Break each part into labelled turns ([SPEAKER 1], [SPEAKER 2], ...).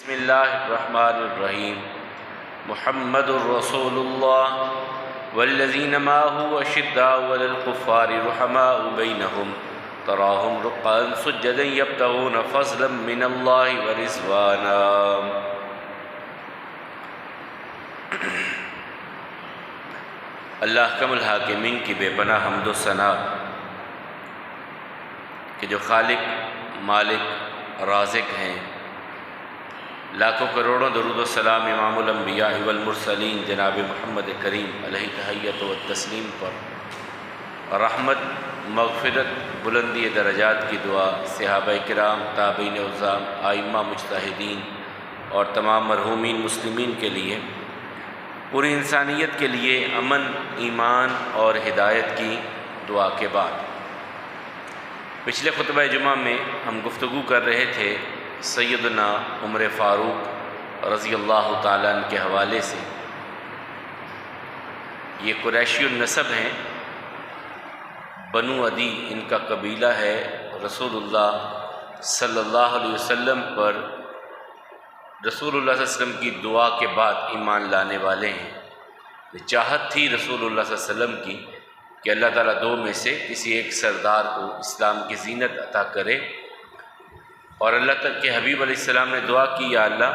[SPEAKER 1] بسم اللہ الرحمن الرحیم محمد الرسول اللہ والذین معه اشداء علی الکفار رحماء بینہم تراہم رکعا سجدا یبتغون فضلا من اللہ ورضوانا۔ اللہ احکم الحاکمین کی بے پناہ حمد و ثنا کہ جو خالق، مالک، رازق ہیں۔ لاکھوں کروڑوں درود و سلام امام الانبیاء والمرسلین جناب محمد کریم علیہ تحیۃ و تسلیم پر، رحمت، مغفرت، بلندی درجات کی دعا صحابہ کرام، تابعین عظام، ائمہ مجتہدین اور تمام مرحومین مسلمین کے لیے، پوری انسانیت کے لیے امن، ایمان اور ہدایت کی دعا کے بعد، پچھلے خطبہ جمعہ میں ہم گفتگو کر رہے تھے سیدنا عمر فاروق رضی اللہ تعالیٰ عنہ کے حوالے سے۔ یہ قریشی النسب ہیں، بنو عدی ان کا قبیلہ ہے۔ رسول اللہ صلی اللہ علیہ وسلم پر رسول اللہ صلی اللہ علیہ وسلم کی دعا کے بعد ایمان لانے والے ہیں۔ چاہت تھی رسول اللہ صلی اللہ علیہ وسلم کی کہ اللہ تعالیٰ دو میں سے کسی ایک سردار کو اسلام کی زینت عطا کرے، اور اللہ تعالیٰ کے حبیب علیہ السلام نے دعا کی، یا اللہ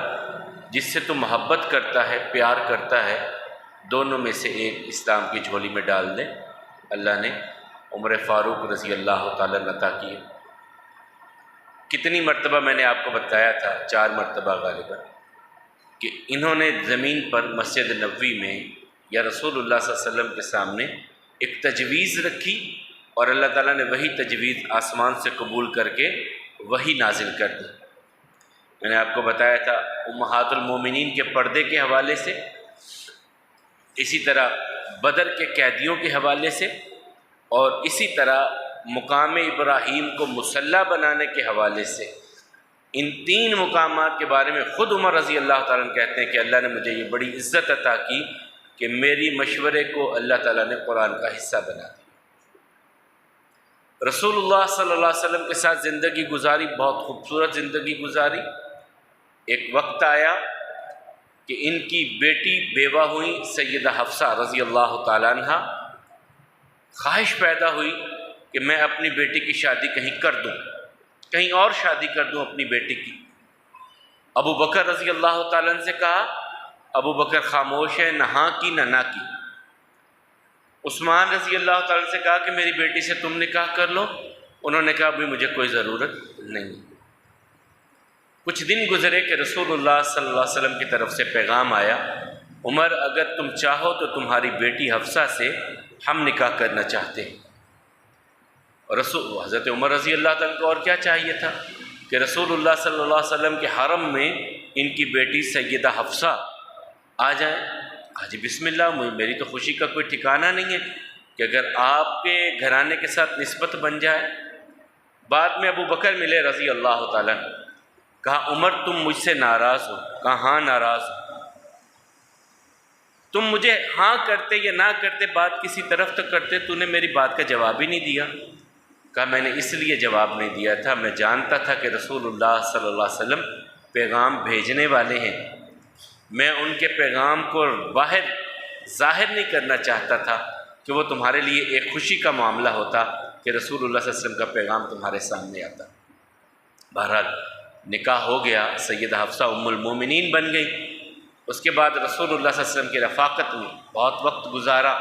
[SPEAKER 1] جس سے تو محبت کرتا ہے، پیار کرتا ہے، دونوں میں سے ایک اسلام کی جھولی میں ڈال دے۔ اللہ نے عمر فاروق رضی اللہ تعالیٰ عنہ عطا کیے۔ کتنی مرتبہ میں نے آپ کو بتایا تھا، 4 مرتبہ غالباً، کہ انہوں نے زمین پر مسجد نبوی میں یا رسول اللہ صلی اللہ علیہ وسلم کے سامنے ایک تجویز رکھی، اور اللہ تعالیٰ نے وہی تجویز آسمان سے قبول کر کے وہی نازل کر دی۔ میں نے آپ کو بتایا تھا امہات المومنین کے پردے کے حوالے سے، اسی طرح بدر کے قیدیوں کے حوالے سے، اور اسی طرح مقام ابراہیم کو مسلح بنانے کے حوالے سے۔ ان 3 مقامات کے بارے میں خود عمر رضی اللہ تعالیٰ عنہ کہتے ہیں کہ اللہ نے مجھے یہ بڑی عزت عطا کی کہ میری مشورے کو اللہ تعالیٰ نے قرآن کا حصہ بنا دیا۔ رسول اللہ صلی اللہ علیہ وسلم کے ساتھ زندگی گزاری، بہت خوبصورت زندگی گزاری۔ ایک وقت آیا کہ ان کی بیٹی بیوہ ہوئی سیدہ حفصہ رضی اللہ تعالیٰ عنہ، خواہش پیدا ہوئی کہ میں اپنی بیٹی کی شادی کہیں کر دوں، کہیں اور شادی کر دوں اپنی بیٹی کی۔ ابو بکر رضی اللہ تعالیٰ عنہ سے کہا، ابو بکر خاموش ہے، نہ ہاں کی نہ نہ کی۔ عثمان رضی اللہ تعالیٰ عنہ سے کہا کہ میری بیٹی سے تم نکاح کر لو، انہوں نے کہا ابھی مجھے کوئی ضرورت نہیں۔ کچھ دن گزرے کہ رسول اللہ صلی اللہ علیہ وسلم کی طرف سے پیغام آیا، عمر اگر تم چاہو تو تمہاری بیٹی حفصہ سے ہم نکاح کرنا چاہتے ہیں۔ اور حضرت عمر رضی اللہ تعالیٰ کو اور کیا چاہیے تھا کہ رسول اللہ صلی اللہ علیہ وسلم کے حرم میں ان کی بیٹی سیدہ حفصہ آ جائیں۔ جی بسم اللہ، میری تو خوشی کا کوئی ٹھکانہ نہیں ہے کہ اگر آپ کے گھرانے کے ساتھ نسبت بن جائے۔ بعد میں ابو بکر ملے رضی اللہ تعالیٰ، کہا عمر تم مجھ سے ناراض ہو؟ کہا ہاں ناراض ہو۔ تم مجھے ہاں کرتے یا نہ کرتے، بات کسی طرف تک کرتے، تو نے میری بات کا جواب ہی نہیں دیا۔ کہا میں نے اس لیے جواب نہیں دیا تھا، میں جانتا تھا کہ رسول اللہ صلی اللہ علیہ وسلم پیغام بھیجنے والے ہیں، میں ان کے پیغام کو باہر ظاہر نہیں کرنا چاہتا تھا کہ وہ تمہارے لیے ایک خوشی کا معاملہ ہوتا کہ رسول اللہ صلی اللہ علیہ وسلم کا پیغام تمہارے سامنے آتا۔ بہرحال نکاح ہو گیا، سیدہ حفصہ ام المومنین بن گئی۔ اس کے بعد رسول اللہ صلی اللہ علیہ وسلم کی رفاقت میں بہت وقت گزارا۔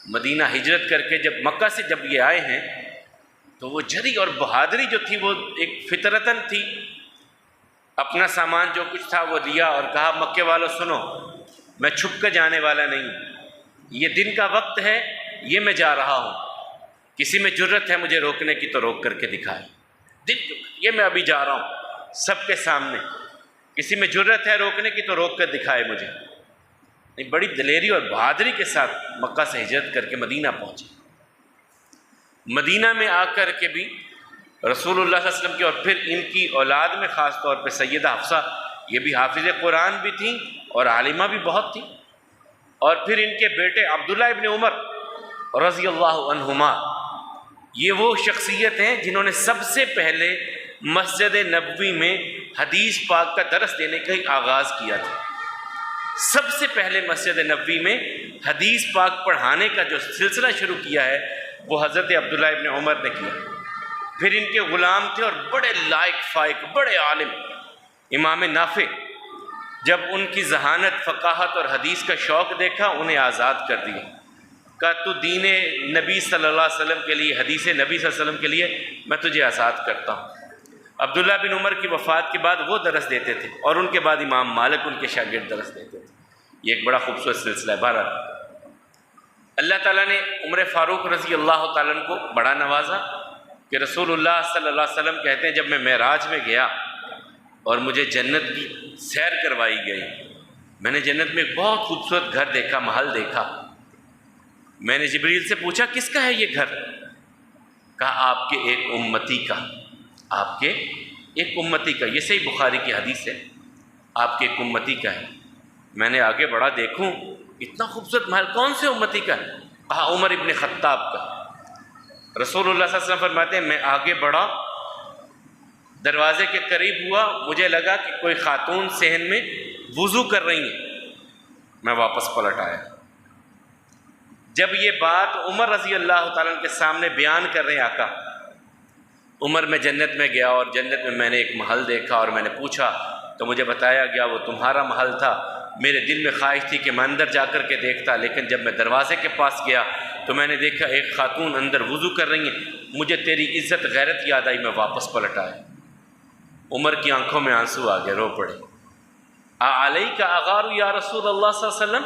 [SPEAKER 1] مدینہ ہجرت کر کے جب مکہ سے جب یہ آئے ہیں تو وہ جری اور بہادری جو تھی وہ ایک فطرتاً تھی۔ اپنا سامان جو کچھ تھا وہ دیا اور کہا مکے والوں سنو، میں چھپ کر جانے والا نہیں، یہ دن کا وقت ہے، یہ میں جا رہا ہوں، کسی میں جرت ہے مجھے روکنے کی تو روک کر کے دکھائے، یہ میں ابھی جا رہا ہوں سب کے سامنے، کسی میں جرت ہے روکنے کی تو روک کر دکھائے مجھے۔ بڑی دلیری اور بہادری کے ساتھ مکہ سے ہجرت کر کے مدینہ پہنچے۔ مدینہ میں آ کر کے بھی رسول اللہ صلی اللہ علیہ وسلم کی اور پھر ان کی اولاد میں خاص طور پہ سیدہ حفصہ، یہ بھی حافظ قرآن بھی تھیں اور عالمہ بھی بہت تھیں، اور پھر ان کے بیٹے عبداللہ ابن عمر رضی اللہ عنہما، یہ وہ شخصیت ہیں جنہوں نے سب سے پہلے مسجد نبوی میں حدیث پاک کا درس دینے کا ہی آغاز کیا تھا۔ سب سے پہلے مسجد نبوی میں حدیث پاک پڑھانے کا جو سلسلہ شروع کیا ہے وہ حضرت عبداللہ ابن عمر نے کیا۔ پھر ان کے غلام تھے اور بڑے لائق فائق بڑے عالم امام نافع، جب ان کی ذہانت، فقاہت اور حدیث کا شوق دیکھا انہیں آزاد کر دیا، کہا تو دین نبی صلی اللہ علیہ وسلم کے لیے، حدیث نبی صلی اللہ علیہ وسلم کے لیے میں تجھے آزاد کرتا ہوں۔ عبداللہ بن عمر کی وفات کے بعد وہ درس دیتے تھے اور ان کے بعد امام مالک ان کے شاگرد درس دیتے تھے۔ یہ ایک بڑا خوبصورت سلسلہ ہے۔ بہرحال اللہ تعالیٰ نے عمر فاروق رضی اللہ تعالیٰ عنہ کو بڑا نوازا کہ رسول اللہ صلی اللہ علیہ وسلم کہتے ہیں جب میں معراج میں گیا اور مجھے جنت کی سیر کروائی گئی، میں نے جنت میں ایک بہت خوبصورت گھر دیکھا، محل دیکھا۔ میں نے جبریل سے پوچھا کس کا ہے یہ گھر؟ کہا آپ کے ایک امتی کا، آپ کے ایک امتی کا۔ یہ صحیح بخاری کی حدیث ہے، آپ کے ایک امتی کا ہے۔ میں نے آگے بڑھا، دیکھوں اتنا خوبصورت محل کون سے امتی کا ہے؟ کہا عمر ابن خطاب کا۔ رسول اللہ صلی اللہ علیہ وسلم فرماتے ہیں میں آگے بڑھا، دروازے کے قریب ہوا، مجھے لگا کہ کوئی خاتون صحن میں وضو کر رہی ہیں، میں واپس پلٹ آیا۔ جب یہ بات عمر رضی اللہ تعالیٰ عنہ کے سامنے بیان کر رہے ہیں آقا، عمر میں جنت میں گیا اور جنت میں میں نے ایک محل دیکھا اور میں نے پوچھا تو مجھے بتایا گیا وہ تمہارا محل تھا۔ میرے دل میں خواہش تھی کہ میں اندر جا کر کے دیکھتا، لیکن جب میں دروازے کے پاس گیا تو میں نے دیکھا ایک خاتون اندر وضو کر رہی ہیں، مجھے تیری عزت غیرت یاد آئی، میں واپس پلٹ آیا۔ عمر کی آنکھوں میں آنسو آ گئے، رو پڑے۔ علیک اغار یا رسول اللہ صلی اللہ علیہ وسلم،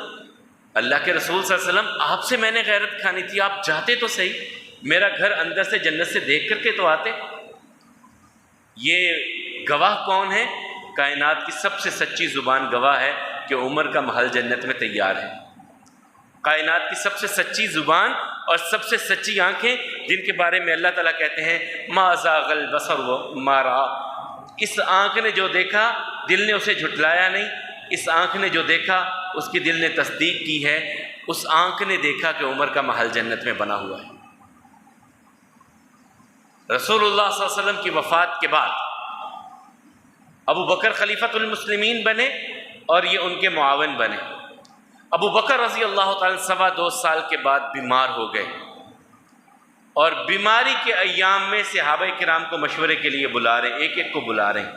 [SPEAKER 1] اللہ کے رسول صلی اللہ علیہ وسلم آپ سے میں نے غیرت کھانی تھی، آپ جاتے تو صحیح، میرا گھر اندر سے جنت سے دیکھ کر کے تو آتے۔ یہ گواہ کون ہے؟ کائنات کی سب سے سچی زبان گواہ ہے کہ عمر کا محل جنت میں تیار ہے۔ کائنات کی سب سے سچی زبان اور سب سے سچی آنکھیں جن کے بارے میں اللہ تعالیٰ کہتے ہیں ما زاغ البصر وما رأى، اس آنکھ نے جو دیکھا دل نے اسے جھٹلایا نہیں، اس آنکھ نے جو دیکھا اس کی دل نے تصدیق کی ہے، اس آنکھ نے دیکھا کہ عمر کا محل جنت میں بنا ہوا ہے۔ رسول اللہ صلی اللہ علیہ وسلم کی وفات کے بعد ابو بکر خلیفۃ المسلمین بنے اور یہ ان کے معاون بنے۔ ابو بکر رضی اللہ تعالیٰ 2.25 سال کے بعد بیمار ہو گئے اور بیماری کے ایام میں صحابہ کرام کو مشورے کے لیے بلا رہے ہیں، ایک ایک کو بلا رہے ہیں،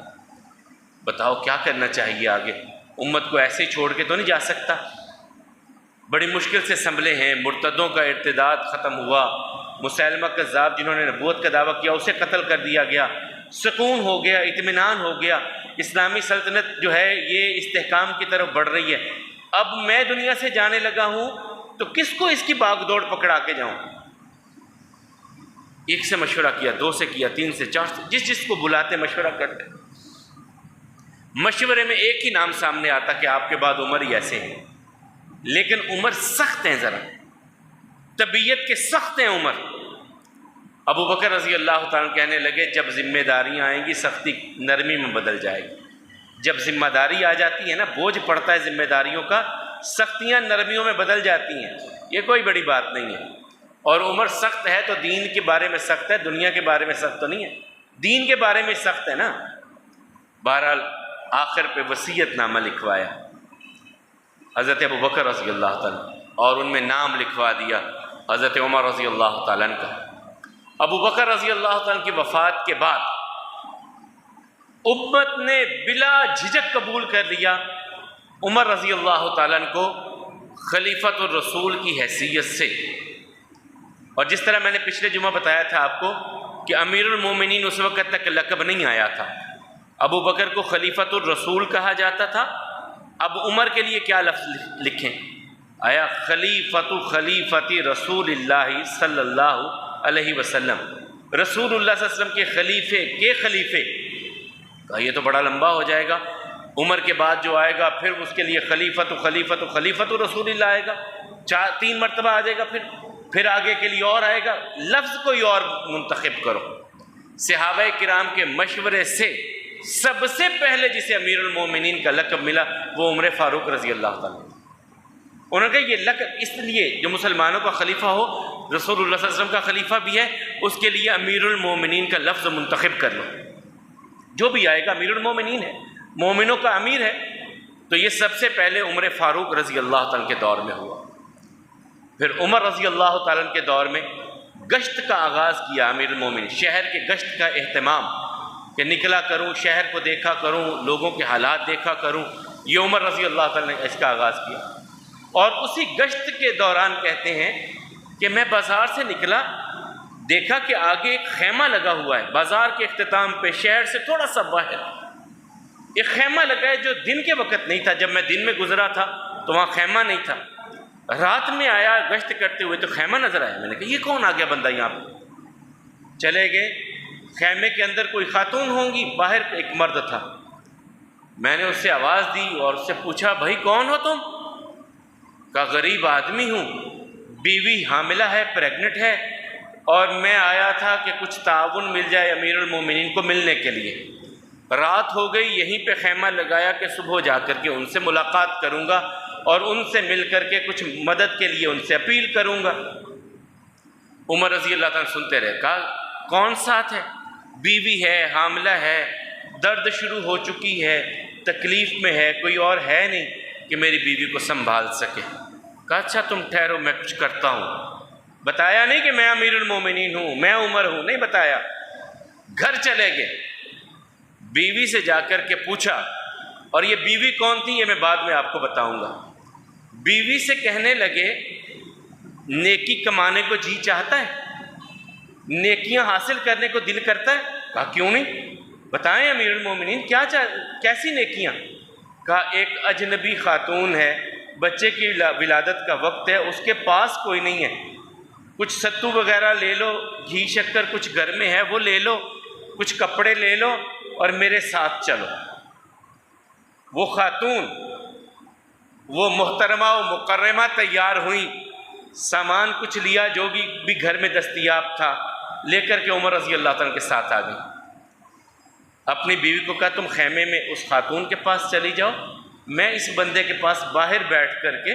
[SPEAKER 1] بتاؤ کیا کرنا چاہیے آگے، امت کو ایسے ہی چھوڑ کے تو نہیں جا سکتا۔ بڑی مشکل سے سنبھلے ہیں، مرتدوں کا ارتداد ختم ہوا، مسیلمہ کذاب جنہوں نے نبوت کا دعویٰ کیا اسے قتل کر دیا گیا، سکون ہو گیا، اطمینان ہو گیا، اسلامی سلطنت جو ہے یہ استحکام کی طرف بڑھ رہی ہے۔ اب میں دنیا سے جانے لگا ہوں تو کس کو اس کی باغ دوڑ پکڑا کے جاؤں؟ ایک سے مشورہ کیا، 2 سے کیا، 3 سے 4 سے، جس کو بلاتے مشورہ کرتے۔ مشورے میں ایک ہی نام سامنے آتا کہ آپ کے بعد عمر ہی ایسے ہیں، لیکن عمر سخت ہیں، ذرا طبیعت کے سخت ہیں عمر۔ ابو بکر رضی اللہ تعالیٰ کہنے لگے جب ذمہ داریاں آئیں گی سختی نرمی میں بدل جائے گی۔ جب ذمہ داری آ جاتی ہے نا، بوجھ پڑتا ہے ذمہ داریوں کا، سختیاں نرمیوں میں بدل جاتی ہیں، یہ کوئی بڑی بات نہیں ہے۔ اور عمر سخت ہے تو دین کے بارے میں سخت ہے، دنیا کے بارے میں سخت تو نہیں ہے، دین کے بارے میں سخت ہے نا۔ بہرحال آخر پہ وصیت نامہ لکھوایا حضرت ابو بکر رضی اللہ تعالیٰ اور ان میں نام لکھوا دیا حضرت عمر رضی اللہ تعالیٰ کا۔ ابو بکر رضی اللہ تعالیٰ کی وفات کے بعد امت نے بلا جھجک قبول کر لیا عمر رضی اللہ تعالیٰ کو خلیفۃ الرسول کی حیثیت سے۔ اور جس طرح میں نے پچھلے جمعہ بتایا تھا آپ کو کہ امیر المومنین اس وقت تک لقب نہیں آیا تھا، ابو بکر کو خلیفۃ الرسول کہا جاتا تھا۔ اب عمر کے لیے کیا لفظ لکھیں؟ آیا خلیفۃ رسول اللہ صلی اللہ علیہ وسلم، رسول اللہ صلی اللہ علیہ وسلم کے خلیفے۔ کہا یہ تو بڑا لمبا ہو جائے گا، عمر کے بعد جو آئے گا پھر اس کے لیے خلیفۃ رسول اللہ آئے گا، 3 مرتبہ آ جائے گا، پھر آگے کے لیے اور آئے گا، لفظ کوئی اور منتخب کرو۔ صحابہ کرام کے مشورے سے سب سے پہلے جسے امیر المومنین کا لقب ملا وہ عمر فاروق رضی اللہ تعالیٰ۔ انہوں نے کہا یہ لقب اس لیے جو مسلمانوں کا خلیفہ ہو، رسول اللہ صلی اللہ علیہ وسلم کا خلیفہ بھی ہے، اس کے لیے امیر المومنین کا لفظ منتخب کر لو۔ جو بھی آئے گا امیر المومنین ہے، مومنوں کا امیر ہے۔ تو یہ سب سے پہلے عمر فاروق رضی اللہ تعالیٰ کے دور میں ہوا۔ پھر عمر رضی اللہ تعالیٰ کے دور میں گشت کا آغاز کیا امیر المومنین، شہر کے گشت کا اہتمام، کہ نکلا کروں، شہر کو دیکھا کروں، لوگوں کے حالات دیکھا کروں، یہ عمر رضی اللہ تعالیٰ نے اس کا آغاز کیا۔ اور اسی گشت کے دوران کہتے ہیں کہ میں بازار سے نکلا، دیکھا کہ آگے ایک خیمہ لگا ہوا ہے، بازار کے اختتام پہ، شہر سے تھوڑا سا باہر ایک خیمہ لگا ہے، جو دن کے وقت نہیں تھا۔ جب میں دن میں گزرا تھا تو وہاں خیمہ نہیں تھا، رات میں آیا گشت کرتے ہوئے تو خیمہ نظر آیا۔ میں نے کہا یہ کون آ گیا بندہ یہاں پہ؟ چلے گئے، خیمے کے اندر کوئی خاتون ہوں گی، باہر ایک مرد تھا۔ میں نے اس سے آواز دی اور اس سے پوچھا بھائی کون ہو تم؟ کہا غریب آدمی ہوں، بیوی حاملہ ہے، پریگنٹ ہے، اور میں آیا تھا کہ کچھ تعاون مل جائے امیر المومنین کو ملنے کے لیے۔ رات ہو گئی، یہیں پہ خیمہ لگایا کہ صبح جا کر کے ان سے ملاقات کروں گا اور ان سے مل کر کے کچھ مدد کے لیے ان سے اپیل کروں گا۔ عمر رضی اللہ تعالیٰ سنتے رہے۔ کہا کون ساتھ ہے؟ بیوی ہے، حاملہ ہے، درد شروع ہو چکی ہے، تکلیف میں ہے، کوئی اور ہے نہیں کہ میری بیوی کو سنبھال سکے۔ کہا اچھا تم ٹھہرو، میں کچھ کرتا ہوں۔ بتایا نہیں کہ میں امیر المومنین ہوں، میں عمر ہوں، نہیں بتایا۔ گھر چلے گئے، بیوی سے جا کر کے پوچھا، اور یہ بیوی کون تھی یہ میں بعد میں آپ کو بتاؤں گا۔ بیوی سے کہنے لگے نیکی کمانے کو جی چاہتا ہے، نیکیاں حاصل کرنے کو دل کرتا ہے؟ کہا کیوں نہیں، بتائیں امیر المومنین کیسی نیکیاں؟ کہا ایک اجنبی خاتون ہے، بچے کی ولادت کا وقت ہے، اس کے پاس کوئی نہیں ہے، کچھ ستو وغیرہ لے لو، گھی شکر کچھ گھر میں ہے وہ لے لو، کچھ کپڑے لے لو اور میرے ساتھ چلو۔ وہ خاتون، وہ محترمہ و مکرمہ تیار ہوئیں، سامان کچھ لیا جو بھی گھر میں دستیاب تھا، لے کر کے عمر رضی اللہ تعالیٰ کے ساتھ آ گئی۔ اپنی بیوی کو کہا تم خیمے میں اس خاتون کے پاس چلی جاؤ، میں اس بندے کے پاس باہر بیٹھ کر کے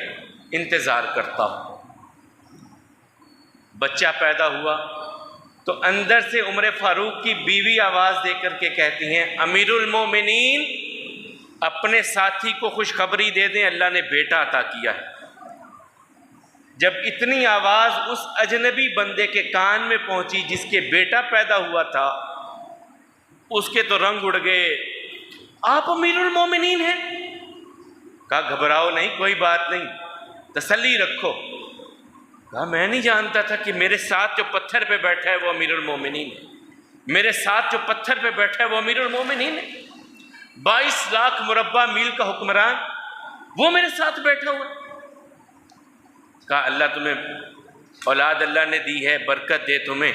[SPEAKER 1] انتظار کرتا ہوں۔ بچہ پیدا ہوا تو اندر سے عمر فاروق کی بیوی آواز دے کر کے کہتی ہیں امیر المومنین اپنے ساتھی کو خوشخبری دے دیں، اللہ نے بیٹا عطا کیا ہے۔ جب اتنی آواز اس اجنبی بندے کے کان میں پہنچی جس کے بیٹا پیدا ہوا تھا، اس کے تو رنگ اڑ گئے۔ آپ امیر المومنین ہیں؟ کہا گھبراؤ نہیں، کوئی بات نہیں، تسلی رکھو۔ کہا میں نہیں جانتا تھا کہ میرے ساتھ جو پتھر پہ بیٹھا ہے وہ امیر المومنین ہے، میرے ساتھ جو پتھر پہ بیٹھا ہے وہ امیر المومنین ہے، 22 لاکھ مربع میل کا حکمران وہ میرے ساتھ بیٹھا ہوا ہے۔ کہا اللہ تمہیں اولاد اللہ نے دی ہے، برکت دے تمہیں،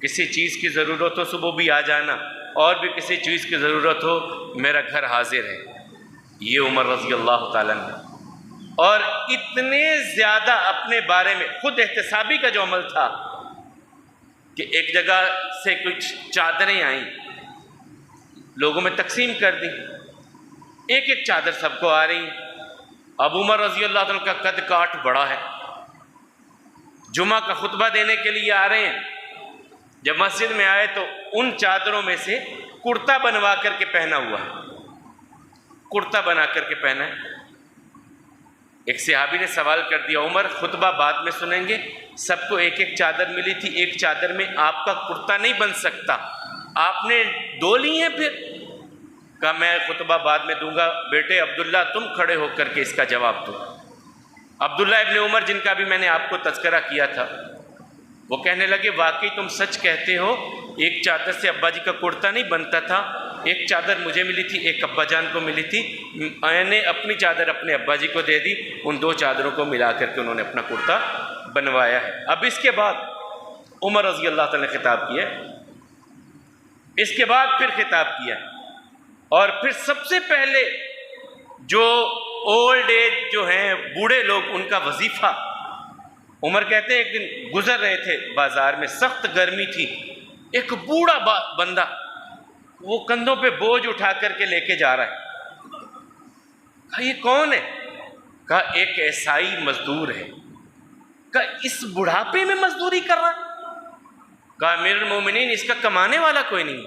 [SPEAKER 1] کسی چیز کی ضرورت ہو صبح بھی آ جانا، اور بھی کسی چیز کی ضرورت ہو میرا گھر حاضر ہے۔ یہ عمر رضی اللہ تعالیٰ نے، اور اتنے زیادہ اپنے بارے میں خود احتسابی کا جو عمل تھا کہ ایک جگہ سے کچھ چادریں آئیں، لوگوں میں تقسیم کر دی، ایک ایک چادر سب کو آ رہی۔ اب عمر رضی اللہ عنہ کا قد کاٹ بڑا ہے، جمعہ کا خطبہ دینے کے لیے آ رہے ہیں۔ جب مسجد میں آئے تو ان چادروں میں سے کرتا بنوا کر کے پہنا ہوا ہے، کرتا بنا کر کے پہنا ہے۔ ایک صحابی نے سوال کر دیا عمر خطبہ بعد میں سنیں گے، سب کو ایک ایک چادر ملی تھی، ایک چادر میں آپ کا کرتا نہیں بن سکتا، آپ نے دو لی ہیں پھر؟ کہا میں خطبہ بعد میں دوں گا، بیٹے عبداللہ تم کھڑے ہو کر کے اس کا جواب دو۔ عبداللہ ابن عمر جن کا بھی میں نے آپ کو تذکرہ کیا تھا، وہ کہنے لگے واقعی تم سچ کہتے ہو، ایک چادر سے ابا جی کا کرتا نہیں بنتا تھا، ایک چادر مجھے ملی تھی، ایک ابا جان کو ملی تھی، میں نے اپنی چادر اپنے ابا جی کو دے دی، ان دو چادروں کو ملا کر کے انہوں نے اپنا کرتا بنوایا ہے۔ اب اس کے بعد عمر رضی اللہ تعالیٰ نے خطاب کیا، اس کے بعد پھر خطاب کیا، اور پھر سب سے پہلے جو اولڈ ایج جو ہیں بوڑھے لوگ، ان کا وظیفہ، عمر کہتے ہیں ایک دن گزر رہے تھے بازار میں، سخت گرمی تھی، ایک بوڑھا بندہ وہ کندھوں پہ بوجھ اٹھا کر کے لے کے جا رہا ہے۔ کہا یہ کون ہے؟ کہا ایک عیسائی مزدور ہے۔ کہا اس بڑھاپے میں مزدوری کر رہا ہے؟ کہا امیر المومنین اس کا کمانے والا کوئی نہیں۔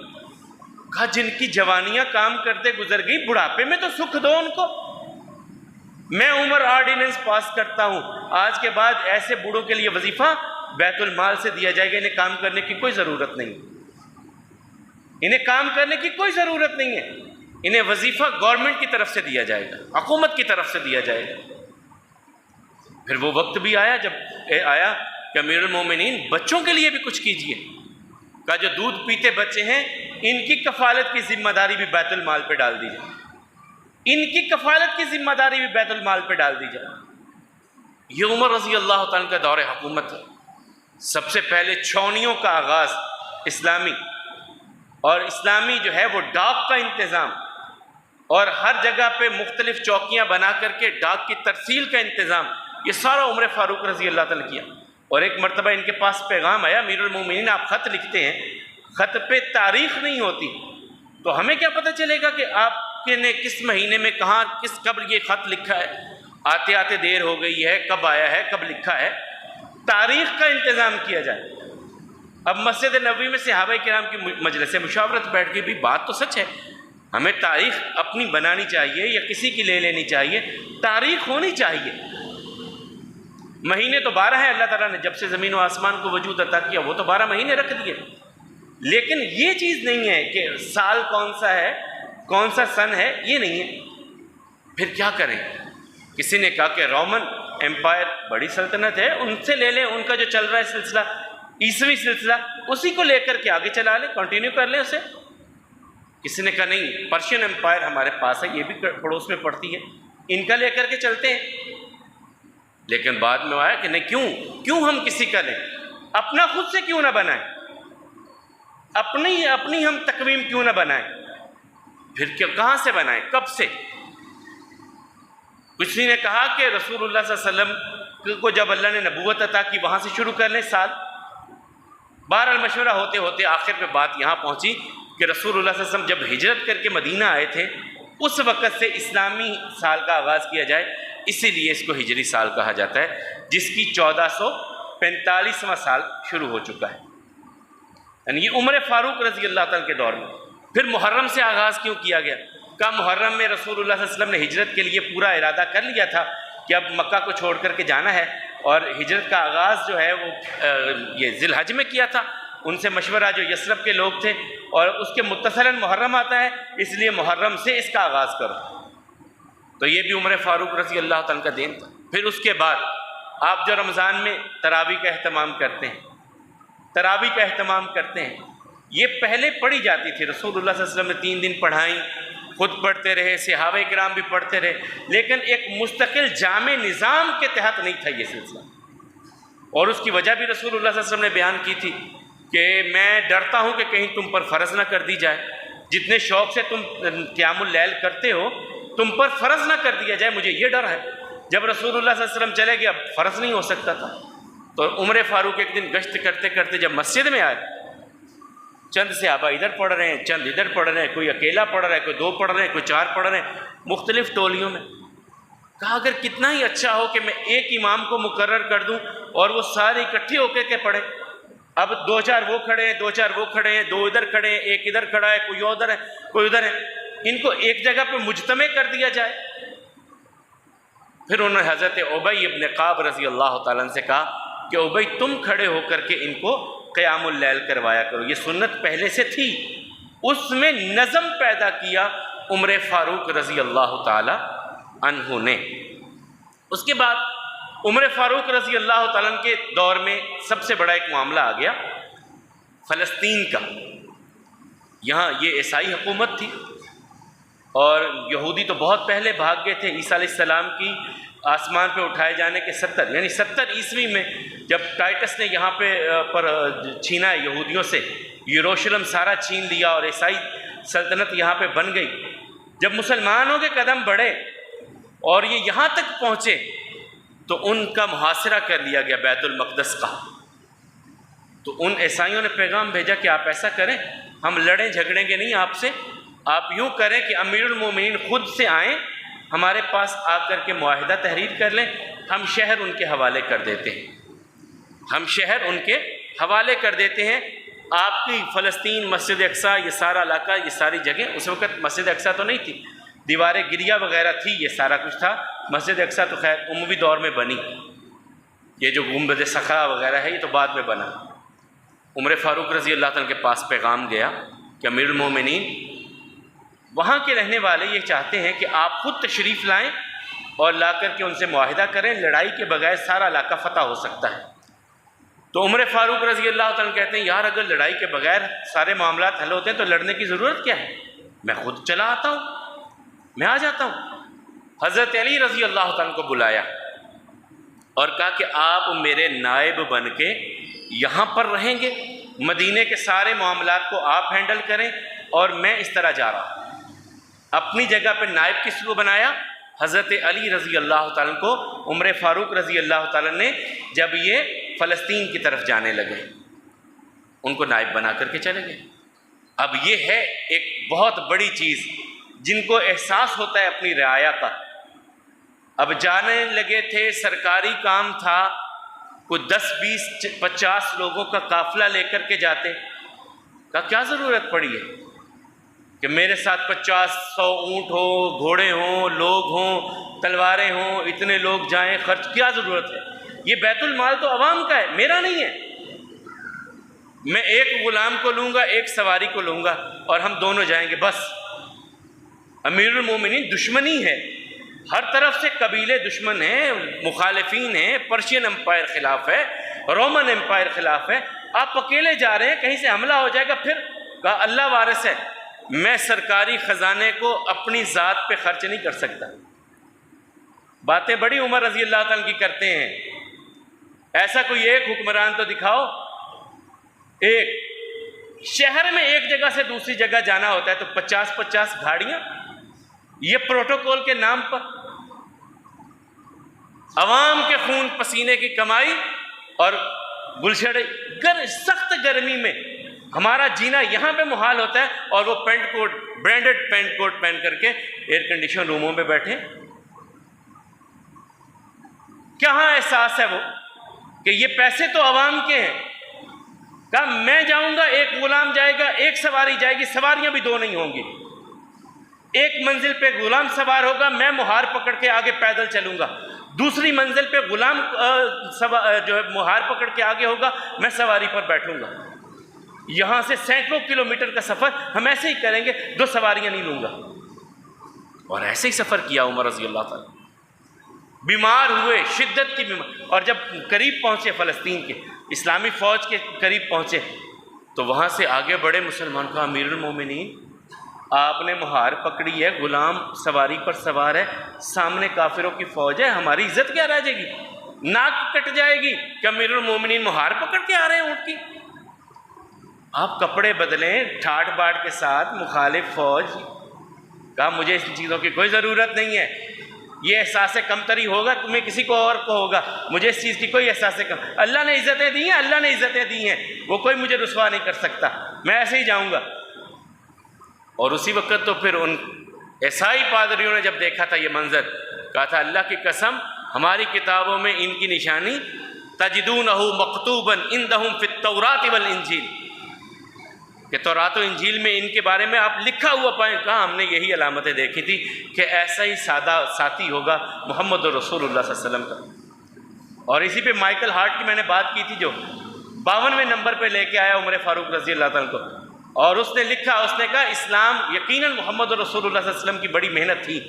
[SPEAKER 1] کہا جن کی جوانیاں کام کرتے گزر گئی، بڑھاپے میں تو سکھ دو ان کو۔ میں عمر آرڈیننس پاس کرتا ہوں، آج کے بعد ایسے بوڑھوں کے لیے وظیفہ بیت المال سے دیا جائے گا، انہیں کام کرنے کی کوئی ضرورت نہیں، انہیں کام کرنے کی کوئی ضرورت نہیں ہے، انہیں وظیفہ گورنمنٹ کی طرف سے دیا جائے گا، حکومت کی طرف سے دیا جائے گا۔ پھر وہ وقت بھی آیا جب آیا کہ امیر المومنین بچوں کے لیے بھی کچھ کیجیے۔ کہا جو دودھ پیتے بچے ہیں ان کی کفالت کی ذمہ داری بھی بیت المال پہ ڈال دی جائے، ان کی کفالت کی ذمہ داری بھی بیت المال پہ ڈال دی جائے۔ یہ عمر رضی اللہ تعالیٰ کا دور حکومت ہے۔ سب سے پہلے چھاؤنیوں کا آغاز اسلامی، اور اسلامی جو ہے وہ ڈاک کا انتظام، اور ہر جگہ پہ مختلف چوکیاں بنا کر کے ڈاک کی ترسیل کا انتظام، یہ سارا عمر فاروق رضی اللہ تعالیٰ نے کیا۔ اور ایک مرتبہ ان کے پاس پیغام آیا، امیر المومنین آپ خط لکھتے ہیں، خط پہ تاریخ نہیں ہوتی، تو ہمیں کیا پتہ چلے گا کہ آپ نے کس مہینے میں کہاں کب یہ خط لکھا ہے، آتے آتے دیر ہو گئی ہے، کب آیا ہے، کب لکھا ہے، تاریخ کا انتظام کیا جائے۔ اب مسجد نبوی میں صحابہ کرام کی مجلس مشاورت بیٹھ گئی، بھی بات تو سچ ہے، ہمیں تاریخ اپنی بنانی چاہیے یا کسی کی لے لینی چاہیے، تاریخ ہونی چاہیے۔ مہینے تو 12 ہیں، اللہ تعالیٰ نے جب سے زمین و آسمان کو وجود عطا کیا وہ تو 12 مہینے رکھ دیے، لیکن یہ چیز نہیں ہے کہ سال کون سا ہے، کون سا سن ہے، یہ نہیں ہے۔ پھر کیا کریں؟ کسی نے کہا کہ رومن ایمپائر بڑی سلطنت ہے، ان سے لے لیں، ان کا جو چل رہا ہے سلسلہ عیسوی سلسلہ، اسی کو لے کر کے آگے چلا لیں، کنٹینیو کر لیں اسے۔ کسی نے کہا نہیں، پرشین ایمپائر ہمارے پاس ہے، یہ بھی پڑوس میں پڑتی ہے، ان کا لے کر کے چلتے ہیں۔ لیکن بعد میں آیا کہ نہیں، کیوں ہم کسی کا لیں، اپنا خود سے کیوں نہ بنائیں، اپنی ہم تقویم کیوں نہ بنائیں۔ پھر کہاں سے بنائیں، کب سے؟ کسی نے کہا کہ رسول اللہ صلی اللہ علیہ وسلم کو جب اللہ نے نبوت عطا کی وہاں سے شروع کر لیں سال۔ بہرحال مشورہ ہوتے ہوتے آخر پہ بات یہاں پہنچی کہ رسول اللہ صلی اللہ علیہ وسلم جب ہجرت کر کے مدینہ آئے تھے اس وقت سے اسلامی سال کا آغاز کیا جائے، اسی لیے اس کو ہجری سال کہا جاتا ہے، جس کی 1445واں سال شروع ہو چکا ہے، یعنی یہ عمر فاروق رضی اللہ تعالیٰ کے دور میں۔ پھر محرم سے آغاز کیوں کیا گیا؟ کہ محرم میں رسول اللہ صلی اللہ علیہ وسلم نے ہجرت کے لیے پورا ارادہ کر لیا تھا کہ اب مکہ کو چھوڑ کر کے جانا ہے، اور ہجرت کا آغاز جو ہے وہ یہ ذی الحج میں کیا تھا۔ ان سے مشورہ جو یثرب کے لوگ تھے، اور اس کے متصلاً محرم آتا ہے، اس لیے محرم سے اس کا آغاز کرو، تو یہ بھی عمر فاروق رضی اللہ تعالیٰ کا دین تھا۔ پھر اس کے بعد آپ جو رمضان میں تراویح کا اہتمام کرتے ہیں، تراویح کا اہتمام کرتے ہیں، یہ پہلے پڑھی جاتی تھی، رسول اللہ صلی اللہ علیہ وسلم نے 3 دن پڑھائیں، خود پڑھتے رہے، صحابہ کرام بھی پڑھتے رہے، لیکن ایک مستقل جامع نظام کے تحت نہیں تھا یہ سلسلہ۔ اور اس کی وجہ بھی رسول اللہ صلی اللہ علیہ وسلم نے بیان کی تھی کہ میں ڈرتا ہوں کہ کہیں تم پر فرض نہ کر دی جائے، جتنے شوق سے تم قیام اللیل کرتے ہو تم پر فرض نہ کر دیا جائے، مجھے یہ ڈر ہے۔ جب رسول اللہ صلی اللہ علیہ وسلم چلے گئے اب فرض نہیں ہو سکتا تھا، تو عمر فاروق ایک دن گشت کرتے کرتے جب مسجد میں آئے، چند صحابہ ادھر پڑھ رہے ہیں، چند ادھر پڑھ رہے ہیں، کوئی اکیلا پڑھ رہا ہے، کوئی 2 پڑھ رہے ہیں، کوئی 4 پڑھ رہے ہیں، مختلف ٹولیوں میں۔ کہا اگر کتنا ہی اچھا ہو کہ میں ایک امام کو مقرر کر دوں اور وہ سارے اکٹھے ہو کے پڑھے، اب 2-4 وہ کھڑے ہیں، 2-4 وہ کھڑے ہیں، 2 ادھر کھڑے ہیں، ایک ادھر کھڑا ہے، کوئی ادھر ہے، کوئی ادھر ہے، ان کو ایک جگہ پہ مجتمع کر دیا جائے۔ پھر انہوں نے حضرت ابی ابن کعب رضی اللہ تعالیٰ عنہ سے کہا کہ ابی تم کھڑے ہو کر کے ان کو قیام اللیل کروایا کرو، یہ سنت پہلے سے تھی۔ اس میں نظم پیدا کیا عمر فاروق رضی اللہ تعالیٰ عنہ نے۔ اس کے بعد عمر فاروق رضی اللہ تعالیٰ عنہ کے دور میں سب سے بڑا ایک معاملہ آ گیا فلسطین کا۔ یہاں یہ عیسائی حکومت تھی، اور یہودی تو بہت پہلے بھاگ گئے تھے۔ عیسیٰ علیہ السلام کی آسمان پہ اٹھائے جانے کے 70 عیسوی میں جب ٹائٹس نے یہاں پہ چھینا ہے یہودیوں سے، یروشلم سارا چھین لیا اور عیسائی سلطنت یہاں پہ بن گئی۔ جب مسلمانوں کے قدم بڑھے اور یہ یہاں تک پہنچے تو ان کا محاصرہ کر لیا گیا بیت المقدس کا۔ تو ان عیسائیوں نے پیغام بھیجا کہ آپ ایسا کریں، ہم لڑیں جھگڑیں گے نہیں آپ سے، آپ یوں کریں کہ امیر المومنین خود سے آئیں ہمارے پاس آ کر کے معاہدہ تحریر کر لیں، ہم شہر ان کے حوالے کر دیتے ہیں، ہم شہر ان کے حوالے کر دیتے ہیں، آپ کی فلسطین، مسجد اقصیٰ، یہ سارا علاقہ، یہ ساری جگہ، اس وقت مسجد اقصیٰ تو نہیں تھی، دیواریں گریا وغیرہ تھی، یہ سارا کچھ تھا۔ مسجد اقصیٰ تو خیر اموی دور میں بنی، یہ جو گنبد صخرہ وغیرہ ہے یہ تو بعد میں بنا۔ عمر فاروق رضی اللہ تعالیٰ کے پاس پیغام گیا کہ امیر المومنین، وہاں کے رہنے والے یہ چاہتے ہیں کہ آپ خود تشریف لائیں اور لا کر کے ان سے معاہدہ کریں، لڑائی کے بغیر سارا علاقہ فتح ہو سکتا ہے۔ تو عمر فاروق رضی اللہ تعالیٰ کہتے ہیں یار اگر لڑائی کے بغیر سارے معاملات حل ہوتے ہیں تو لڑنے کی ضرورت کیا ہے، میں خود چلا آتا ہوں، میں آ جاتا ہوں۔ حضرت علی رضی اللہ تعالیٰ کو بلایا اور کہا کہ آپ میرے نائب بن کے یہاں پر رہیں گے، مدینے کے سارے معاملات کو آپ ہینڈل کریں اور میں اس طرح جا رہا ہوں۔ اپنی جگہ پہ نائب کس کو بنایا؟ حضرت علی رضی اللہ تعالیٰ کو عمر فاروق رضی اللہ تعالیٰ نے جب یہ فلسطین کی طرف جانے لگے ان کو نائب بنا کر کے چلے گئے۔ اب یہ ہے ایک بہت بڑی چیز جن کو احساس ہوتا ہے اپنی رعایا کا۔ اب جانے لگے تھے، سرکاری کام تھا، کوئی 10 20 50 لوگوں کا قافلہ لے کر کے جاتے، کہا کیا ضرورت پڑی ہے کہ میرے ساتھ 50-100 اونٹ ہو، گھوڑے ہوں، لوگ ہوں، تلواریں ہوں، اتنے لوگ جائیں، خرچ کیا ضرورت ہے؟ یہ بیت المال تو عوام کا ہے، میرا نہیں ہے۔ میں ایک غلام کو لوں گا، ایک سواری کو لوں گا اور ہم دونوں جائیں گے بس۔ امیر المومنین دشمنی ہے، ہر طرف سے قبیلے دشمن ہیں، مخالفین ہیں، پرشین امپائر خلاف ہے، رومن امپائر خلاف ہے، آپ اکیلے جا رہے ہیں، کہیں سے حملہ ہو جائے گا پھر؟ کہا اللہ وارث ہے، میں سرکاری خزانے کو اپنی ذات پہ خرچ نہیں کر سکتا۔ باتیں بڑی عمر رضی اللہ تعالیٰ کی کرتے ہیں، ایسا کوئی ایک حکمران تو دکھاؤ۔ ایک شہر میں ایک جگہ سے دوسری جگہ جانا ہوتا ہے تو 50 گاڑیاں، یہ پروٹوکول کے نام پر عوام کے خون پسینے کی کمائی اور گلشڑے، سخت گرمی میں ہمارا جینا یہاں پہ محال ہوتا ہے اور وہ پینٹ کوٹ، برانڈڈ پینٹ کوٹ پہن کر کے ایئر کنڈیشن روموں میں بیٹھے۔ کہاں احساس ہے وہ کہ یہ پیسے تو عوام کے ہیں؟ کہا میں جاؤں گا، ایک غلام جائے گا، ایک سواری جائے گی، سواریاں بھی 2 نہیں ہوں گی، ایک منزل پہ غلام سوار ہوگا، میں مہار پکڑ کے آگے پیدل چلوں گا، دوسری منزل پہ غلام جو ہے مہار پکڑ کے آگے ہوگا، میں سواری پر بیٹھوں گا۔ یہاں سے سینکڑوں کلومیٹر کا سفر ہم ایسے ہی کریں گے، 2 سواریاں نہیں لوں گا۔ اور ایسے ہی سفر کیا عمر رضی اللہ تعالیٰ، بیمار ہوئے، شدت کی بیمار، اور جب قریب پہنچے فلسطین کے، اسلامی فوج کے قریب پہنچے تو وہاں سے آگے بڑے مسلمان کا امیر المومنین آپ نے مہار پکڑی ہے، غلام سواری پر سوار ہے، سامنے کافروں کی فوج ہے، ہماری عزت کیا رہ جائے گی؟ ناک کٹ جائے گی کہ امیر المومنین مہار پکڑ کے آ رہے ہیں اونٹ کی۔ آپ کپڑے بدلیں ٹھاٹ باٹ کے ساتھ، مخالف فوج۔ کہا مجھے اس چیزوں کی کوئی ضرورت نہیں ہے، یہ احساس کمتری ہوگا تمہیں کسی کو اور کو ہوگا، مجھے اس چیز کی کوئی احساس کم۔ اللہ نے عزتیں دی ہیں، اللہ نے عزتیں دی ہیں، وہ کوئی مجھے رسوا نہیں کر سکتا، میں ایسے ہی جاؤں گا۔ اور اسی وقت تو پھر ان عیسائی پادریوں نے جب دیکھا تھا یہ منظر، کہا تھا اللہ کی قسم ہماری کتابوں میں ان کی نشانی تجدونہ مکتوبا عندہم فی التوراۃ والانجیل، کہ تورات و انجیل میں ان کے بارے میں آپ لکھا ہوا پائیں۔ کہا ہم نے یہی علامتیں دیکھی تھی کہ ایسا ہی سادہ ساتھی ہوگا محمد رسول اللہ صلی اللہ علیہ وسلم کا۔ اور اسی پہ مائیکل ہارٹ کی میں نے بات کی تھی جو 52ویں نمبر پہ لے کے آیا عمر فاروق رضی اللہ تعالیٰ کو، اور اس نے لکھا، اس نے کہا اسلام یقیناً محمد رسول اللہ صلی اللہ علیہ وسلم کی بڑی محنت تھی،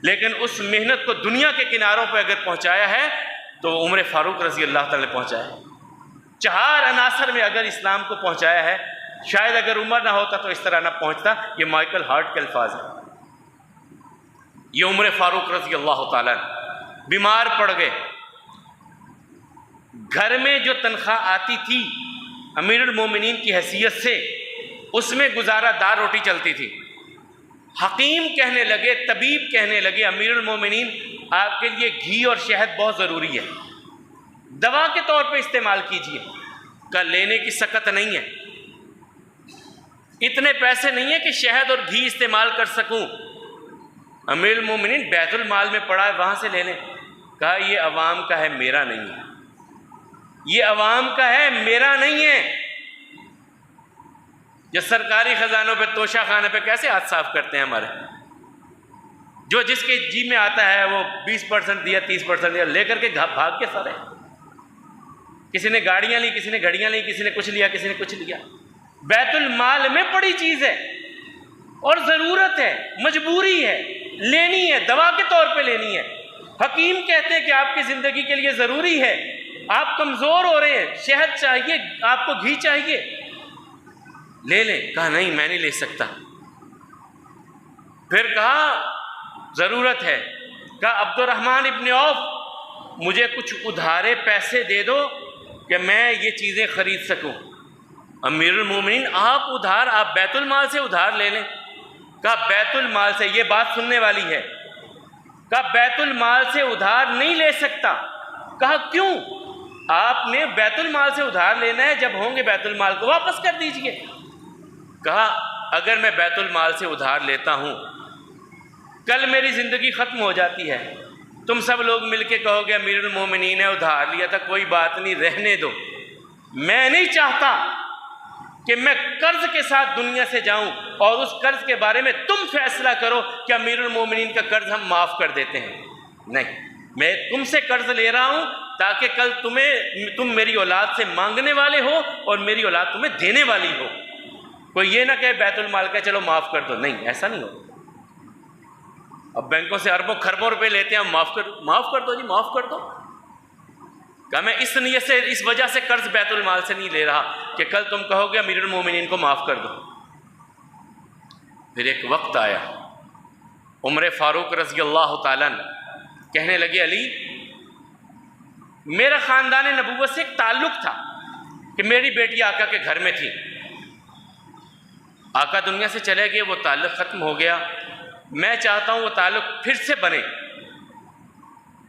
[SPEAKER 1] لیکن اس محنت کو دنیا کے کناروں پہ اگر پہنچایا ہے تو عمر فاروق رضی اللہ تعالیٰ نے پہنچایا ہے۔ 4 عناصر میں اگر اسلام کو پہنچایا ہے، شاید اگر عمر نہ ہوتا تو اس طرح نہ پہنچتا۔ یہ مائیکل ہارٹ کے الفاظ ہیں۔ یہ عمر فاروق رضی اللہ تعالیٰ بیمار پڑ گئے، گھر میں جو تنخواہ آتی تھی امیر المومنین کی حیثیت سے اس میں گزارا دار روٹی چلتی تھی۔ حکیم کہنے لگے، طبیب کہنے لگے امیر المومنین آپ کے لیے گھی اور شہد بہت ضروری ہے، دوا کے طور پہ استعمال کیجیے۔ کا لینے کی سکت نہیں ہے، اتنے پیسے نہیں ہیں کہ شہد اور گھی استعمال کر سکوں۔ امیر المومنین بیت المال میں پڑا ہے وہاں سے لے لیں۔ کہا یہ عوام کا ہے، میرا نہیں ہے، یہ عوام کا ہے، میرا نہیں ہے۔ جو سرکاری خزانوں پہ توشہ خانے پہ کیسے ہاتھ صاف کرتے ہیں ہمارے، جو جس کے جی میں آتا ہے وہ 20% دیا 30% دیا، لے کر کے بھاگ کے سارے، کسی نے گاڑیاں لی، کسی نے گھڑیاں لی، کسی نے کچھ لیا، کسی نے کچھ لیا۔ بیت المال میں بڑی چیز ہے اور ضرورت ہے، مجبوری ہے، لینی ہے، دوا کے طور پہ لینی ہے۔ حکیم کہتے ہیں کہ آپ کی زندگی کے لیے ضروری ہے، آپ کمزور ہو رہے ہیں، شہد چاہیے، آپ کو گھی چاہیے، لے لیں۔ کہا نہیں میں نہیں لے سکتا۔ پھر کہا ضرورت ہے، کہا عبد الرحمن ابن عوف مجھے کچھ ادھارے پیسے دے دو کہ میں یہ چیزیں خرید سکوں۔ امیر المومنین آپ ادھار، آپ بیت المال سے ادھار لے لیں۔ کہا بیت المال سے، یہ بات سننے والی ہے، کہا بیت المال سے ادھار نہیں لے سکتا۔ کہا کیوں؟ آپ نے بیت المال سے ادھار لینا ہے، جب ہوں گے بیت المال کو واپس کر دیجئے۔ کہا اگر میں بیت المال سے ادھار لیتا ہوں، کل میری زندگی ختم ہو جاتی ہے، تم سب لوگ مل کے کہو گے امیر المومنین نے ادھار لیا تھا، کوئی بات نہیں، رہنے دو۔ میں نہیں چاہتا کہ میں قرض کے ساتھ دنیا سے جاؤں اور اس قرض کے بارے میں تم فیصلہ کرو کہ امیر المومنین کا قرض ہم معاف کر دیتے ہیں۔ نہیں، میں تم سے قرض لے رہا ہوں تاکہ کل تم میری اولاد سے مانگنے والے ہو اور میری اولاد تمہیں دینے والی ہو۔ کوئی یہ نہ کہے بیت المال کا چلو معاف کر دو، نہیں، ایسا نہیں ہو۔ اب بینکوں سے اربوں خربوں روپے لیتے ہیں، معاف کر دو جی، معاف کر دو۔ کہ میں اس نیت سے، اس وجہ سے قرض بیت المال سے نہیں لے رہا کہ کل تم کہو گے امیر المومنین کو معاف کر دو۔ پھر ایک وقت آیا، عمر فاروق رضی اللہ تعالیٰ کہنے لگے علی میرا خاندان نبوت سے ایک تعلق تھا کہ میری بیٹی آقا کے گھر میں تھی، آقا دنیا سے چلے گئے، وہ تعلق ختم ہو گیا، میں چاہتا ہوں وہ تعلق پھر سے بنے۔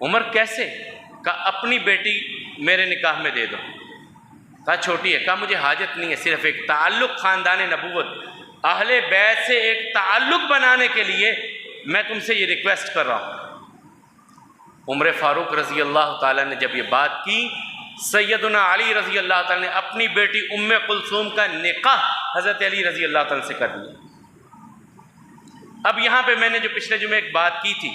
[SPEAKER 1] عمر کیسے؟ کہا اپنی بیٹی میرے نکاح میں دے دو۔ کہا چھوٹی ہے، کہا مجھے حاجت نہیں ہے، صرف ایک تعلق خاندان نبوت اہل بیت سے ایک تعلق بنانے کے لیے میں تم سے یہ ریکویسٹ کر رہا ہوں۔ عمر فاروق رضی اللہ تعالیٰ نے جب یہ بات کی، سیدنا علی رضی اللہ تعالیٰ نے اپنی بیٹی ام کلثوم کا نکاح حضرت علی رضی اللہ تعالیٰ سے کر دیا۔ اب یہاں پہ میں نے جو پچھلے جمعے ایک بات کی تھی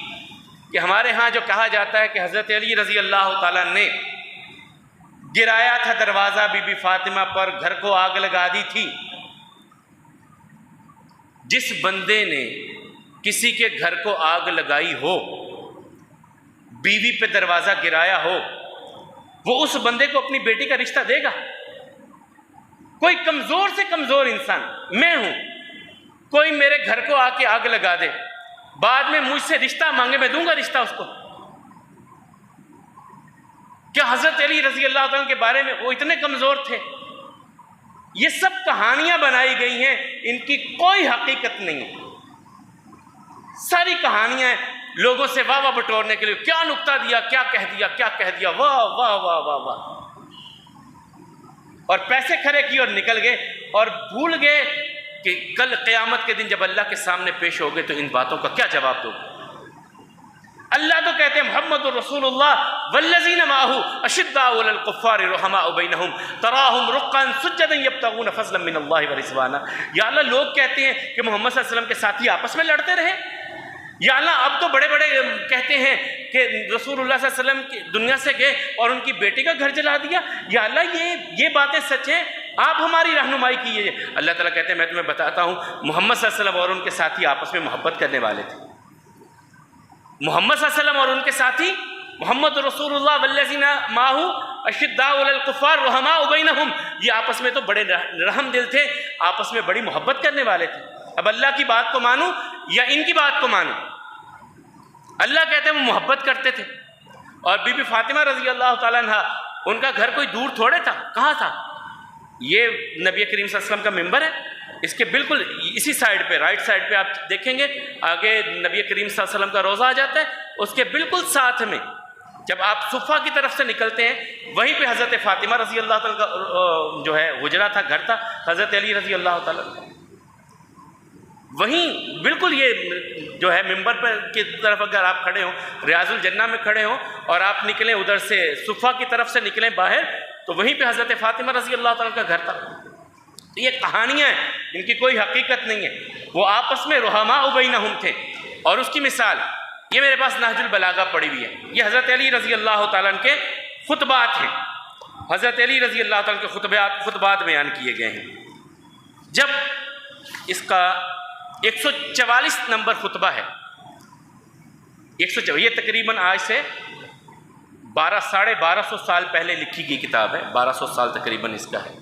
[SPEAKER 1] کہ ہمارے ہاں جو کہا جاتا ہے کہ حضرت علی رضی اللہ تعالیٰ نے گرایا تھا دروازہ بی بی فاطمہ پر، گھر کو آگ لگا دی تھی۔ جس بندے نے کسی کے گھر کو آگ لگائی ہو، بیوی پہ دروازہ گرایا ہو، وہ اس بندے کو اپنی بیٹی کا رشتہ دے گا؟ کوئی کمزور سے کمزور انسان، میں ہوں، کوئی میرے گھر کو آ کے آگ لگا دے، بعد میں مجھ سے رشتہ مانگے، میں دوں گا رشتہ اس کو؟ کیا حضرت علی رضی اللہ تعالیٰ کے بارے میں وہ اتنے کمزور تھے؟ یہ سب کہانیاں بنائی گئی ہیں، ان کی کوئی حقیقت نہیں ہے، ساری کہانیاں ہیں لوگوں سے واہ واہ بٹورنے کے لیے، کیا نکتہ دیا، کیا کہہ دیا، کیا کہہ دیا، واہ واہ واہ واہ واہ، اور پیسے کھڑے کیے اور نکل گئے، اور بھول گئے کہ کل قیامت کے دن جب اللہ کے سامنے پیش ہو گئے تو ان باتوں کا کیا جواب دو گے؟ اللہ تو کہتے ہیں محمد رسول اللہ والذین معہ اشداء علی الکفار رحماء بینہم تراہم رکعا سجدا یبتغون فضلا من اللہ ورضوانا۔ یا اللہ لوگ کہتے ہیں کہ محمد صلی اللہ علیہ وسلم کے ساتھی آپس میں لڑتے رہے، یا اللہ اب تو بڑے بڑے کہتے ہیں کہ رسول اللہ صلی اللہ علیہ وسلم کی دنیا سے گئے اور ان کی بیٹی کا گھر جلا دیا، یا اللہ یہ باتیں سچ ہیں، آپ ہماری رہنمائی کیجیے۔ اللہ تعالیٰ کہتے ہیں میں تمہیں بتاتا ہوں محمد صلی اللہ علیہ وسلم اور ان کے ساتھی آپس میں محبت کرنے والے تھے۔ محمد صلی اللہ علیہ وسلم اور ان کے ساتھی محمد رسول اللہ والذین معہ اشداء علی الکفار رحماء بینہم، یہ آپس میں تو بڑے رحم دل تھے، آپس میں بڑی محبت کرنے والے تھے۔ اب اللہ کی بات کو مانوں یا ان کی بات کو مانوں؟ اللہ کہتے ہیں وہ محبت کرتے تھے۔ اور بی بی فاطمہ رضی اللہ تعالیٰ عنہ، ان کا گھر کوئی دور تھوڑے تھا، کہاں تھا؟ یہ نبی کریم صلی اللہ علیہ وسلم کا ممبر ہے، اس کے بالکل اسی سائڈ پہ، رائٹ سائڈ پہ آپ دیکھیں گے آگے نبی کریم صلی اللہ علیہ وسلم کا روضہ آ جاتا ہے، اس کے بالکل ساتھ میں جب آپ صفہ کی طرف سے نکلتے ہیں وہیں پہ حضرت فاطمہ رضی اللہ تعالیٰ کا جو ہے حجرہ تھا، گھر تھا، حضرت علی رضی اللہ تعالیٰ وہیں بالکل یہ جو ہے ممبر پر کی طرف اگر آپ کھڑے ہوں، ریاض الجنہ میں کھڑے ہوں اور آپ نکلیں ادھر سے صفہ کی طرف سے نکلیں باہر، تو وہیں پہ حضرت فاطمہ رضی اللہ تعالیٰ کا گھر تھا۔ یہ کہانیاں ہیں، ان کی کوئی حقیقت نہیں ہے، وہ آپس میں رحماء بینہم تھے۔ اور اس کی مثال یہ میرے پاس نہج البلاغہ پڑی ہوئی ہے، یہ حضرت علی رضی اللہ تعالیٰ عنہ کے خطبات ہیں، حضرت علی رضی اللہ تعالیٰ عنہ کے خطبات بیان کیے گئے ہیں۔ جب اس کا 144 نمبر خطبہ ہے، 144، یہ تقریباً آج سے 1200 سال پہلے لکھی گئی کتاب ہے، 1200 سال تقریباً اس کا ہے۔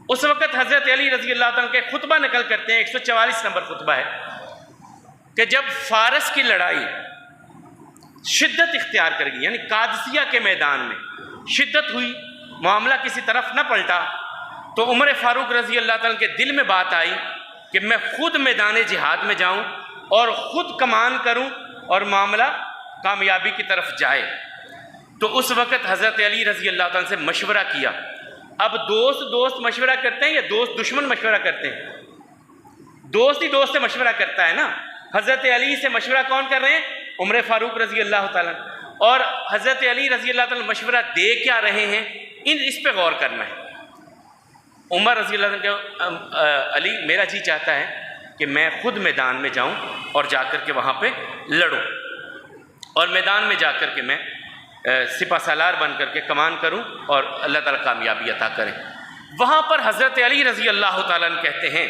[SPEAKER 1] اس وقت حضرت علی رضی اللہ عنہ کے خطبہ نقل کرتے ہیں، 144 نمبر خطبہ ہے کہ جب فارس کی لڑائی شدت اختیار کر گئی، یعنی قادسیہ کے میدان میں شدت ہوئی، معاملہ کسی طرف نہ پلٹا، تو عمر فاروق رضی اللہ تعالیٰ کے دل میں بات آئی کہ میں خود میدان جہاد میں جاؤں اور خود کمان کروں اور معاملہ کامیابی کی طرف جائے۔ تو اس وقت حضرت علی رضی اللہ تعالیٰ سے مشورہ کیا۔ اب دوست مشورہ کرتے ہیں یا دوست دشمن مشورہ کرتے ہیں؟ دوست ہی دوست سے مشورہ کرتا ہے نا۔ حضرت علی سے مشورہ کون کر رہے ہیں؟ عمر فاروق رضی اللہ تعالیٰ۔ اور حضرت علی رضی اللہ تعالیٰ مشورہ دے کیا رہے ہیں، اس پہ غور کرنا ہے۔ عمر رضی اللہ عنہ علی میرا جی چاہتا ہے کہ میں خود میدان میں جاؤں اور جا کر کے وہاں پہ لڑوں، اور میدان میں جا کر کے میں سپہ سالار بن کر کے کمان کروں اور اللہ تعالیٰ کامیابی عطا کریں۔ وہاں پر حضرت علی رضی اللہ تعالیٰ عنہ کہتے ہیں،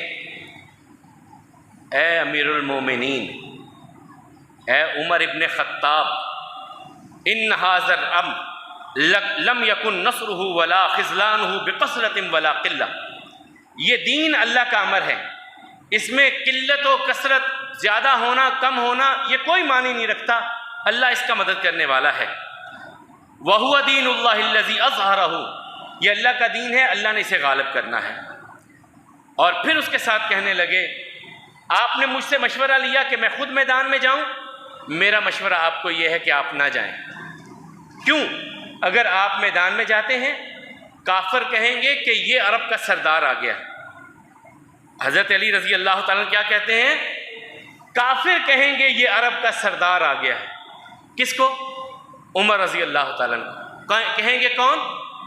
[SPEAKER 1] اے امیر المومنین، اے عمر ابن خطاب، ان ھذا الامر لم یکن نصرہ ولا خذلانہ بکثرۃ ولا قلہ، یہ دین اللہ کا امر ہے، اس میں قلت و کثرت، زیادہ ہونا کم ہونا یہ کوئی معنی نہیں رکھتا، اللہ اس کا مدد کرنے والا ہے۔ وَهُوَ دِينُ اللَّهِ الَّذِي أَظْهَرَهُ، یہ اللہ کا دین ہے، اللہ نے اسے غالب کرنا ہے۔ اور پھر اس کے ساتھ کہنے لگے، آپ نے مجھ سے مشورہ لیا کہ میں خود میدان میں جاؤں، میرا مشورہ آپ کو یہ ہے کہ آپ نہ جائیں۔ کیوں؟ اگر آپ میدان میں جاتے ہیں کافر کہیں گے کہ یہ عرب کا سردار آ گیا۔ حضرت علی رضی اللہ تعالیٰ کیا کہتے ہیں؟ کافر کہیں گے یہ عرب کا سردار آ گیا ہے۔ کس کو؟ عمر رضی اللہ تعالیٰ کہیں گے کون؟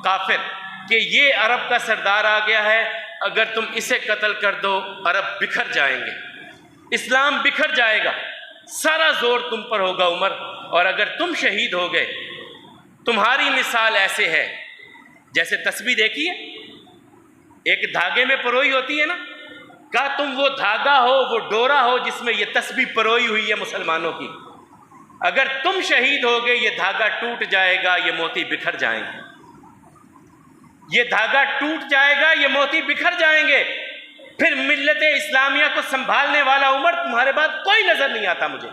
[SPEAKER 1] کافر، کہ یہ عرب کا سردار آ گیا ہے، اگر تم اسے قتل کر دو عرب بکھر جائیں گے، اسلام بکھر جائے گا، سارا زور تم پر ہوگا عمر، اور اگر تم شہید ہو گئے، تمہاری مثال ایسے ہے جیسے تسبیح دیکھی ہے، ایک دھاگے میں پروئی ہوتی ہے نا، کہا تم وہ دھاگا ہو، وہ ڈورا ہو جس میں یہ تسبیح پروئی ہوئی ہے مسلمانوں کی، اگر تم شہید ہو گئے یہ دھاگا ٹوٹ جائے گا، یہ موتی بکھر جائیں گے، یہ دھاگا ٹوٹ جائے گا، یہ موتی بکھر جائیں گے، پھر ملت اسلامیہ کو سنبھالنے والا عمر تمہارے بعد کوئی نظر نہیں آتا مجھے،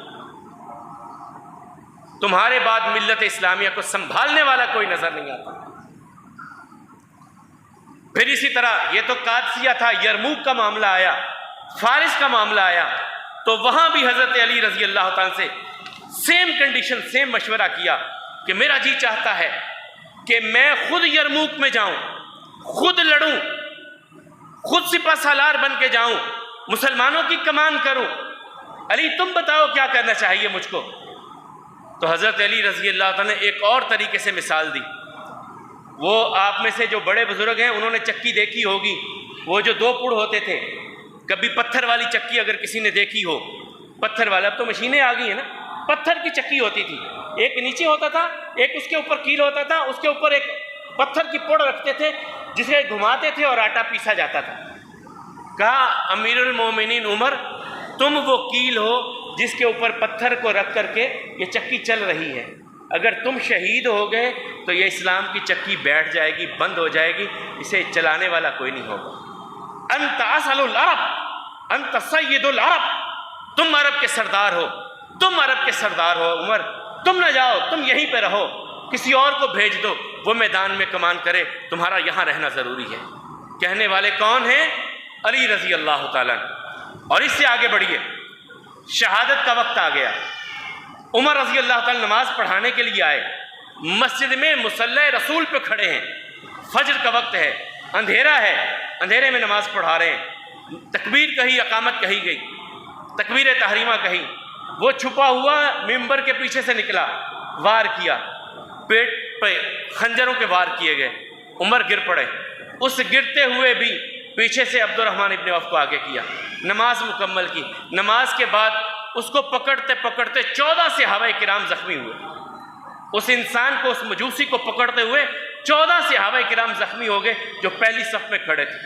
[SPEAKER 1] تمہارے بعد ملت اسلامیہ کو سنبھالنے والا کوئی نظر نہیں آتا۔ پھر اسی طرح یہ تو قادسیہ تھا، یرموک کا معاملہ آیا، فارس کا معاملہ آیا، تو وہاں بھی حضرت علی رضی اللہ تعالیٰ سے سیم کنڈیشن، سیم مشورہ کیا کہ میرا جی چاہتا ہے کہ میں خود یرموک میں جاؤں، خود لڑوں، خود سپہ سالار بن کے جاؤں، مسلمانوں کی کمان کروں، علی تم بتاؤ کیا کرنا چاہیے مجھ کو۔ تو حضرت علی رضی اللہ تعالیٰ نے ایک اور طریقے سے مثال دی۔ وہ آپ میں سے جو بڑے بزرگ ہیں انہوں نے چکی دیکھی ہوگی، وہ جو دو پڑ ہوتے تھے، کبھی پتھر والی چکی اگر کسی نے دیکھی ہو، پتھر والا، اب تو مشینیں آ گئی ہیں نا، پتھر کی چکی ہوتی تھی، ایک نیچے ہوتا تھا، ایک اس کے اوپر کیل ہوتا تھا، اس کے اوپر ایک پتھر کی پڑ رکھتے تھے جسے گھماتے تھے اور آٹا پیسا جاتا تھا۔ کہا امیر المومنین عمر، تم وہ کیل ہو جس کے اوپر پتھر کو رکھ کر کے یہ چکی چل رہی ہے، اگر تم شہید ہو گئے تو یہ اسلام کی چکی بیٹھ جائے گی، بند ہو جائے گی، اسے چلانے والا کوئی نہیں ہوگا۔ انت اسل العرب، انت سید العرب، تم عرب کے سردار ہو، تم عرب کے سردار ہو عمر، تم نہ جاؤ، تم یہیں پہ رہو، کسی اور کو بھیج دو، وہ میدان میں کمان کرے، تمہارا یہاں رہنا ضروری ہے۔ کہنے والے کون ہیں؟ علی رضی اللہ تعالیٰ۔ اور اس سے آگے بڑھیے، شہادت کا وقت آ گیا، عمر رضی اللہ تعالیٰ نماز پڑھانے کے لیے آئے، مسجد میں مصلی رسول پہ کھڑے ہیں، فجر کا وقت ہے، اندھیرا ہے، اندھیرے میں نماز پڑھا رہے ہیں، تکبیر کہی، اقامت کہی گئی، تکبیر تحریمہ کہی، وہ چھپا ہوا ممبر کے پیچھے سے نکلا، وار کیا، پیٹ پہ خنجروں کے وار کیے گئے، عمر گر پڑے، اس گرتے ہوئے بھی پیچھے سے عبد الرحمن ابن عوف کو آگے کیا، نماز مکمل کی۔ نماز کے بعد اس کو پکڑتے پکڑتے 14 صحابہ کرام زخمی ہوئے۔ اس انسان کو، اس مجوسی کو پکڑتے ہوئے 14 صحابہ کرام زخمی ہو گئے جو پہلی صف میں کھڑے تھے۔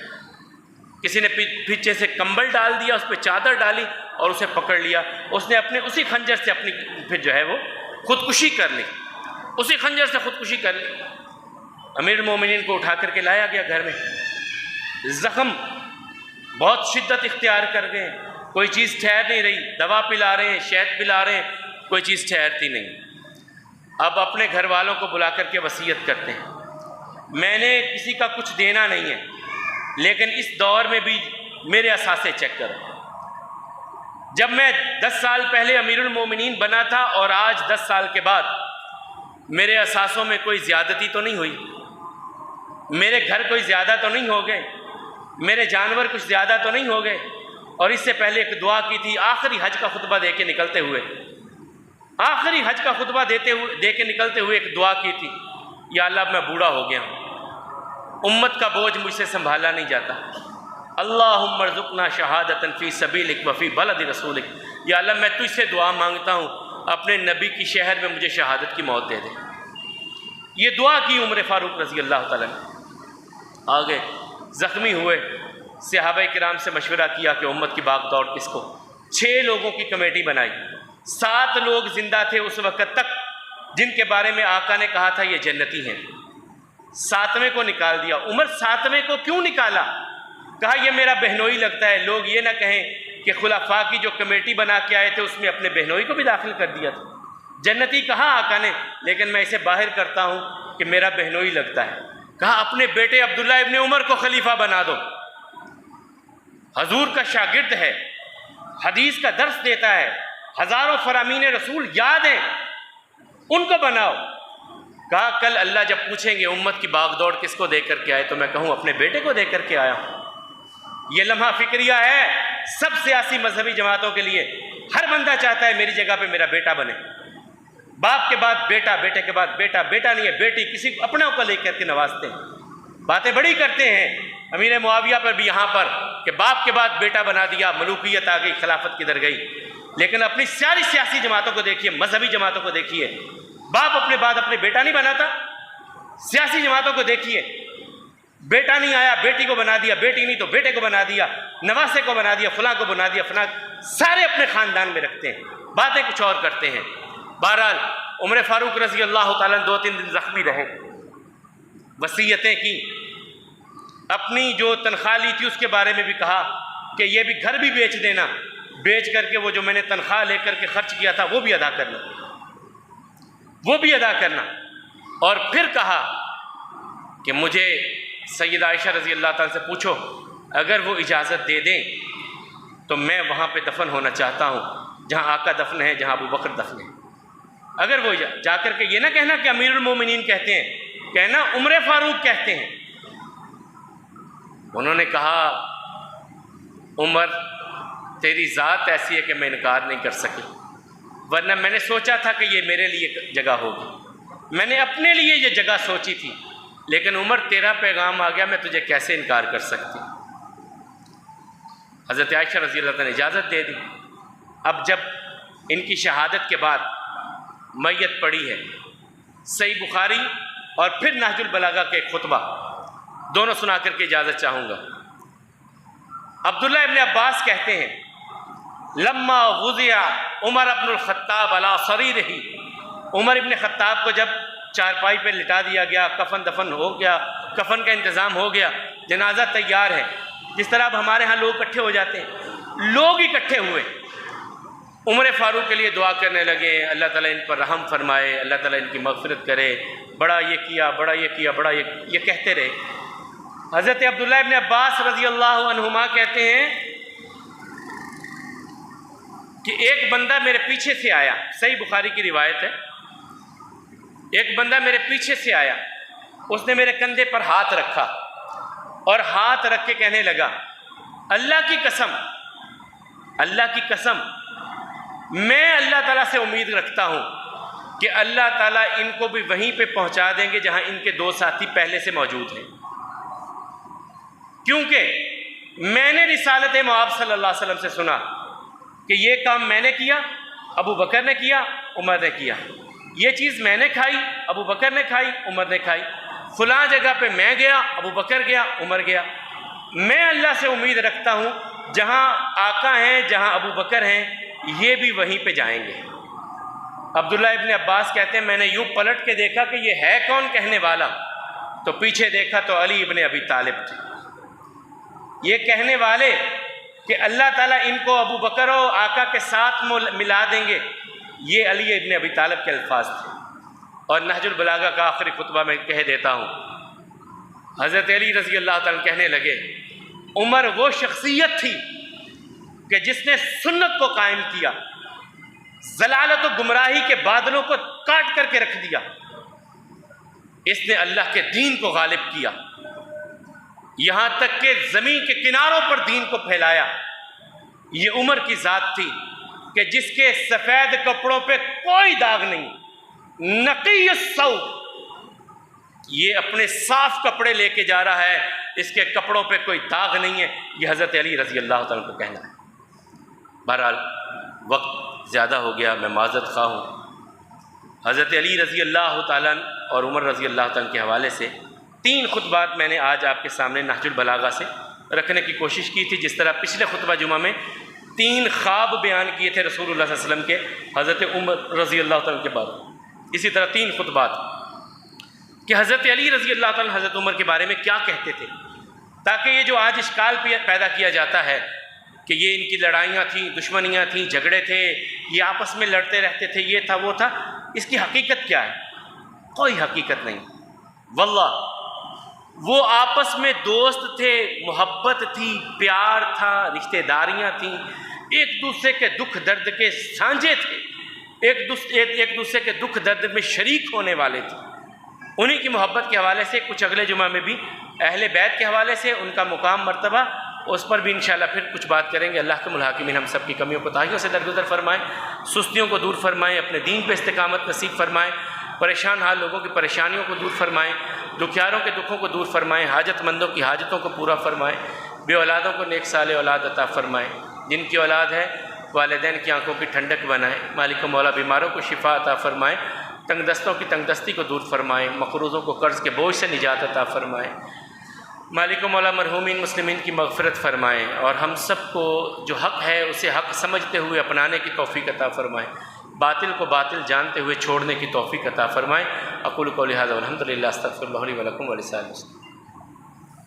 [SPEAKER 1] کسی نے پیچھے سے کمبل ڈال دیا، اس پہ چادر ڈالی اور اسے پکڑ لیا۔ اس نے اپنے اسی خنجر سے اپنی پھر جو ہے وہ خودکشی کر لی، اسی خنجر سے خودکشی کر لی۔ امیر المومنین کو اٹھا کر کے لایا گیا گھر میں، زخم بہت شدت اختیار کر گئے، کوئی چیز ٹھہر نہیں رہی، دوا پلا رہے ہیں، شہد پلا رہے ہیں، کوئی چیز ٹھہرتی نہیں۔ اب اپنے گھر والوں کو بلا کر کے وصیت کرتے ہیں، میں نے کسی کا کچھ دینا نہیں ہے، لیکن اس دور میں بھی میرے اثاثے چیک کرو۔ جب میں 10 سال پہلے امیر المومنین بنا تھا اور آج 10 سال کے بعد میرے اثاثوں میں کوئی زیادتی تو نہیں ہوئی، میرے گھر کوئی زیادہ تو نہیں ہو گئے، میرے جانور کچھ زیادہ تو نہیں ہو گئے۔ اور اس سے پہلے ایک دعا کی تھی، آخری حج کا خطبہ دے کے نکلتے ہوئے، آخری حج کا خطبہ دے کے نکلتے ہوئے ایک دعا کی تھی، یا اللہ میں بوڑھا ہو گیا ہوں، امت کا بوجھ مجھ سے سنبھالا نہیں جاتا، اللہم ارزقنا شہادتا فی سبیلک وفی بلد رسولک، یا اللہ میں تجھ سے دعا مانگتا ہوں اپنے نبی کی شہر میں مجھے شہادت کی موت دے دے۔ یہ دعا کی عمر فاروق رضی اللہ تعالیٰ نے۔ آگے زخمی ہوئے، صحابہ کرام سے مشورہ کیا کہ امت کی باغ دوڑ کس کو؟ 6 لوگوں کی کمیٹی بنائی، 7 لوگ زندہ تھے اس وقت تک جن کے بارے میں آقا نے کہا تھا یہ جنتی ہیں، 7ویں کو نکال دیا۔ عمر 7ویں کو کیوں نکالا؟ کہا یہ میرا بہنوئی لگتا ہے، لوگ یہ نہ کہیں کہ خلفاء کی جو کمیٹی بنا کے آئے تھے اس میں اپنے بہنوئی کو بھی داخل کر دیا تھا۔ جنتی کہا آقا نے، لیکن میں اسے باہر کرتا ہوں کہ میرا بہنوئی لگتا ہے۔ کہا اپنے بیٹے عبداللہ ابن عمر کو خلیفہ بنا دو، حضور کا شاگرد ہے، حدیث کا درس دیتا ہے، ہزاروں فرامین رسول یاد ہیں، ان کو بناؤ۔ کہا کل اللہ جب پوچھیں گے امت کی باغ دوڑ کس کو دے کر کے آئے تو میں کہوں اپنے بیٹے کو دے کر کے آیا ہوں۔ یہ لمحہ فکریہ ہے سب سیاسی مذہبی جماعتوں کے لیے، ہر بندہ چاہتا ہے میری جگہ پہ میرا بیٹا بنے، باپ کے بعد بیٹا، بیٹے کے بعد بیٹا، بیٹا نہیں ہے بیٹی، کسی اپنے اوپر لے کر کے نوازتے ہیں، باتیں بڑی کرتے ہیں امیر معاویہ پر بھی یہاں پر کہ باپ کے بعد بیٹا بنا دیا، ملوکیت آ گئی، خلافت کدھر گئی۔ لیکن اپنی ساری سیاسی جماعتوں کو دیکھیے، مذہبی جماعتوں کو دیکھیے، باپ اپنے بعد اپنے بیٹا نہیں بناتا۔ سیاسی جماعتوں کو دیکھیے، بیٹا نہیں آیا بیٹی کو بنا دیا، بیٹی نہیں تو بیٹے کو بنا دیا، نواسے کو بنا دیا، فلاں کو بنا دیا، فلاں، سارے اپنے خاندان میں رکھتے ہیں، باتیں کچھ اور کرتے ہیں۔ بہرحال عمر فاروق رضی اللہ تعالیٰ 2-3 دن زخمی رہے، وصیتیں کی، اپنی جو تنخواہ لی تھی اس کے بارے میں بھی کہا کہ یہ بھی گھر بھی بیچ دینا، بیچ کر کے وہ جو میں نے تنخواہ لے کر کے خرچ کیا تھا وہ بھی ادا کرنا، وہ بھی ادا کرنا۔ اور پھر کہا کہ مجھے سیدہ عائشہ رضی اللہ تعالیٰ سے پوچھو، اگر وہ اجازت دے دیں تو میں وہاں پہ دفن ہونا چاہتا ہوں جہاں آقا دفن ہے، جہاں ابو بکر دفن ہے۔ اگر وہ جا کر کے یہ نہ کہنا کہ امیر المومنین کہتے ہیں، کہنا عمر فاروق کہتے ہیں۔ انہوں نے کہا عمر تیری ذات ایسی ہے کہ میں انکار نہیں کر سکی، ورنہ میں نے سوچا تھا کہ یہ میرے لیے جگہ ہوگی، میں نے اپنے لیے یہ جگہ سوچی تھی، لیکن عمر تیرا پیغام آ گیا، میں تجھے کیسے انکار کر سکتی۔ حضرت عائشہ رضی اللہ عنہ نے اجازت دے دی۔ اب جب ان کی شہادت کے بعد میت پڑی ہے، صحیح بخاری اور پھر نہج البلاغہ کے خطبہ دونوں سنا کر کے اجازت چاہوں گا۔ عبداللہ ابن عباس کہتے ہیں لما وضع عمر ابن الخطاب علی سریرہ، عمر ابن خطاب کو جب چارپائی پہ لٹا دیا گیا، کفن دفن ہو گیا، کفن کا انتظام ہو گیا، جنازہ تیار ہے، جس طرح اب ہمارے ہاں لوگ اکٹھے ہو جاتے ہیں، لوگ اکٹھے ہوئے، عمر فاروق کے لیے دعا کرنے لگے، اللہ تعالیٰ ان پر رحم فرمائے، اللہ تعالیٰ ان کی مغفرت کرے، بڑا یہ کیا، بڑا یہ کیا، بڑا یہ کہتے رہے۔ حضرت عبداللہ ابن عباس رضی اللہ عنہما کہتے ہیں کہ ایک بندہ میرے پیچھے سے آیا، صحیح بخاری کی روایت ہے، ایک بندہ میرے پیچھے سے آیا، اس نے میرے کندھے پر ہاتھ رکھا اور ہاتھ رکھ کے کہنے لگا اللہ کی قسم، اللہ کی قسم، میں اللہ تعالیٰ سے امید رکھتا ہوں کہ اللہ تعالیٰ ان کو بھی وہیں پہ پہنچا دیں گے جہاں ان کے 2 ساتھی پہلے سے موجود ہیں، کیونکہ
[SPEAKER 2] میں نے رسالت مآب صلی اللہ علیہ وسلم سے سنا کہ یہ کام میں نے کیا، ابو بکر نے کیا، عمر نے کیا، یہ چیز میں نے کھائی، ابو بکر نے کھائی، عمر نے کھائی، فلاں جگہ پہ میں گیا، ابو بکر گیا، عمر گیا۔ میں اللہ سے امید رکھتا ہوں جہاں آقا ہیں، جہاں ابو بکر ہیں، یہ بھی وہیں پہ جائیں گے۔ عبداللہ ابن عباس کہتے ہیں میں نے یوں پلٹ کے دیکھا کہ یہ ہے کون کہنے والا، تو پیچھے دیکھا تو علی ابن ابی طالب تھے۔ یہ کہنے والے کہ اللہ تعالیٰ ان کو ابو بکر و آقا کے ساتھ ملا دیں گے، یہ علی ابن ابی طالب کے الفاظ تھے۔ اور نہج البلاغہ کا آخری خطبہ میں کہہ دیتا ہوں، حضرت علی رضی اللہ تعالیٰ کہنے لگے عمر وہ شخصیت تھی کہ جس نے سنت کو قائم کیا، ضلالت و گمراہی کے بادلوں کو کاٹ کر کے رکھ دیا، اس نے اللہ کے دین کو غالب کیا، یہاں تک کہ زمین کے کناروں پر دین کو پھیلایا۔ یہ عمر کی ذات تھی کہ جس کے سفید کپڑوں پہ کوئی داغ نہیں، نقی الثوب، یہ اپنے صاف کپڑے لے کے جا رہا ہے، اس کے کپڑوں پہ کوئی داغ نہیں ہے، یہ حضرت علی رضی اللہ تعالیٰ کو کہنا ہے۔ بہرحال وقت زیادہ ہو گیا، میں معذرت خواہ ہوں۔ حضرت علی رضی اللہ تعالیٰ اور عمر رضی اللہ تعالیٰ کے حوالے سے 3 خطبات میں نے آج آپ کے سامنے نہج البلاغہ سے رکھنے کی کوشش کی تھی، جس طرح پچھلے خطبہ جمعہ میں 3 خواب بیان کیے تھے رسول اللہ صلی اللہ علیہ وسلم کے حضرت عمر رضی اللہ تعالیٰ کے بارے میں، اسی طرح 3 خطبات کہ حضرت علی رضی اللہ تعالیٰ حضرت عمر کے بارے میں کیا کہتے تھے، تاکہ یہ جو آج اشکال پیدا کیا جاتا ہے کہ یہ ان کی لڑائیاں تھیں، دشمنیاں تھیں، جھگڑے تھے، یہ آپس میں لڑتے رہتے تھے، یہ تھا وہ تھا، اس کی حقیقت کیا ہے؟ کوئی حقیقت نہیں۔ واللہ وہ آپس میں دوست تھے، محبت تھی، پیار تھا، رشتہ داریاں تھیں، ایک دوسرے کے دکھ درد کے سانجے تھے، ایک دوسرے کے دکھ درد میں شریک ہونے والے تھے۔ انہی کی محبت کے حوالے سے کچھ اگلے جمعہ میں بھی اہل بیت کے حوالے سے ان کا مقام مرتبہ، اس پر بھی انشاءاللہ پھر کچھ بات کریں گے۔ اللہ کے ملحاکمین ہم سب کی کمیوں کوتاہیوں سے درگزر فرمائیں، سستیوں کو دور فرمائیں، اپنے دین پہ استقامت نصیب فرمائیں، پریشان حال لوگوں کی پریشانیوں کو دور فرمائیں، دکھیاروں کے دکھوں کو دور فرمائیں، حاجت مندوں کی حاجتوں کو پورا فرمائیں، بے اولادوں کو نیک صالح اولاد عطا فرمائیں، جن کی اولاد ہے والدین کی آنکھوں کی ٹھنڈک بنائیں، مالک و مولا بیماروں کو شفا عطا فرمائیں، تنگ دستوں کی تنگ دستی کو دور فرمائیں، مقروضوں کو قرض کے بوجھ سے نجات عطا فرمائیں، مالک و مولا مرحومین مسلمین کی مغفرت فرمائیں، اور ہم سب کو جو حق ہے اسے حق سمجھتے ہوئے اپنانے کی توفیق عطا فرمائیں، باطل کو باطل جانتے ہوئے چھوڑنے کی توفیق عطا فرمائیں۔ اقول قولی ھذا والحمد للہ، استغفر اللہ لی ولکم ولسائر المسلمین۔